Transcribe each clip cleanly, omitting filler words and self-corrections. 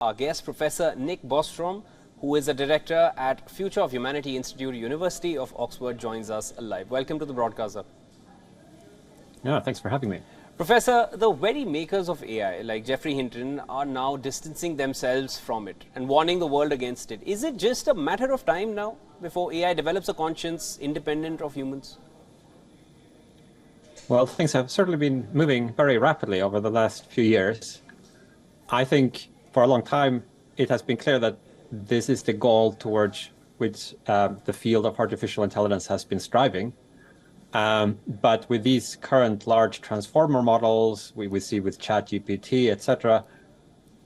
Our guest, Professor Nick Bostrom, who is a director at Future of Humanity Institute, University of Oxford, joins us live. Welcome to the broadcast, sir. Yeah, thanks for having me. Professor, the very makers of AI, like Geoffrey Hinton, are now distancing themselves from it and warning the world against it. Is it just a matter of time now before AI develops a conscience independent of humans? Well, things have certainly been moving very rapidly over the last few years. I think for a long time, it has been clear that this is the goal towards which the field of artificial intelligence has been striving. But with these current large transformer models, we see with ChatGPT, etc.,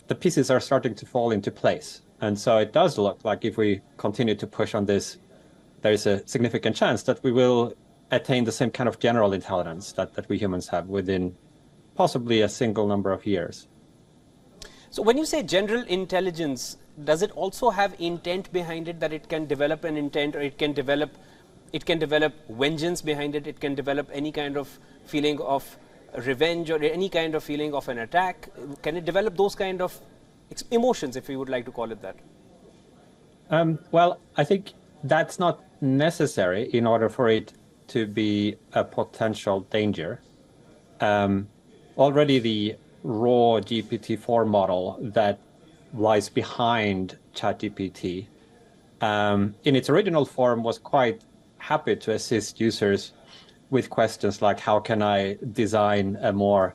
the pieces are starting to fall into place. And so it does look like if we continue to push on this, there is a significant chance that we will attain the same kind of general intelligence that we humans have within possibly a single number of years. So when you say general intelligence, does it also have intent behind it, that it can develop an intent, or it can develop vengeance behind it, it can develop any kind of feeling of revenge or any kind of feeling of an attack? Can it develop those kind of emotions, if you would like to call it that? Well, I think that's not necessary in order for it to be a potential danger. Already the raw GPT-4 model that lies behind ChatGPT in its original form was quite happy to assist users with questions like, how can I design a more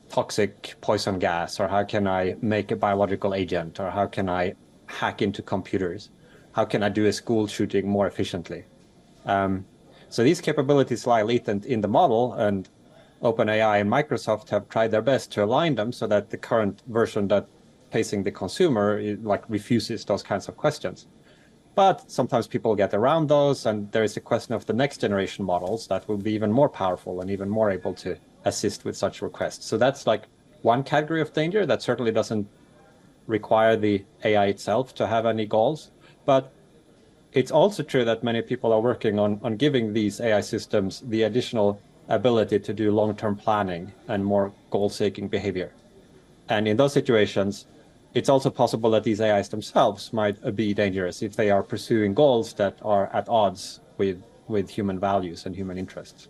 toxic poison gas, or how can I make a biological agent, or how can I hack into computers, how can I do a school shooting more efficiently. So these capabilities lie latent in the model, and OpenAI and Microsoft have tried their best to align them so that the current version that facing the consumer refuses those kinds of questions. But sometimes people get around those, and there is a question of the next generation models that will be even more powerful and even more able to assist with such requests. So that's like one category of danger that certainly doesn't require the AI itself to have any goals. But it's also true that many people are working on giving these AI systems the additional ability to do long-term planning and more goal-seeking behavior. And in those situations, it's also possible that these AIs themselves might be dangerous if they are pursuing goals that are at odds with human values and human interests.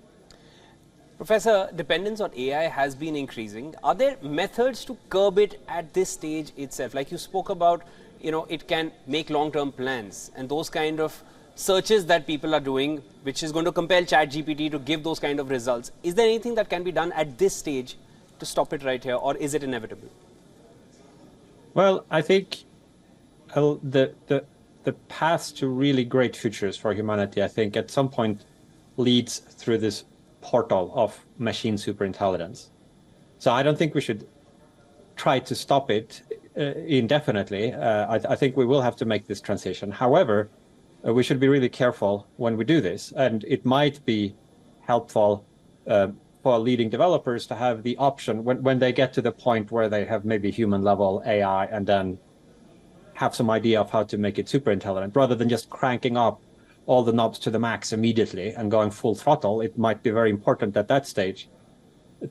Professor, dependence on AI has been increasing. Are there methods to curb it at this stage itself? Like you spoke about, it can make long-term plans and those kind of searches that people are doing, which is going to compel ChatGPT to give those kind of results. Is there anything that can be done at this stage to stop it right here, or is it inevitable? Well, I think the path to really great futures for humanity, I think at some point leads through this portal of machine superintelligence. So I don't think we should try to stop it indefinitely. I think we will have to make this transition. However, we should be really careful when we do this, and it might be helpful for leading developers to have the option when they get to the point where they have maybe human level AI and then have some idea of how to make it super intelligent, rather than just cranking up all the knobs to the max immediately and going full throttle. It might be very important at that stage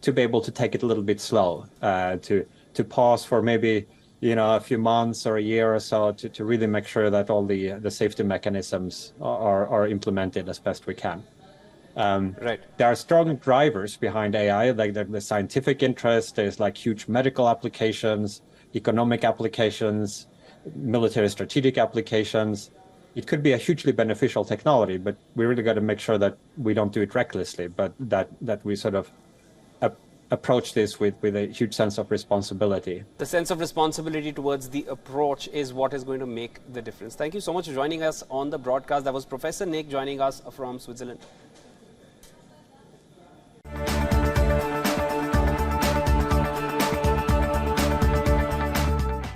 to be able to take it a little bit slow, to pause for maybe a few months or a year or so to really make sure that all the safety mechanisms are implemented as best we can. Right. There are strong drivers behind AI, like the scientific interest. There's like huge medical applications, economic applications, military strategic applications. It could be a hugely beneficial technology, but we really got to make sure that we don't do it recklessly, but that we sort of approach this with a huge sense of responsibility. The sense of responsibility towards the approach is what is going to make the difference. Thank you so much for joining us on the broadcast. That was Professor Nick joining us from Switzerland.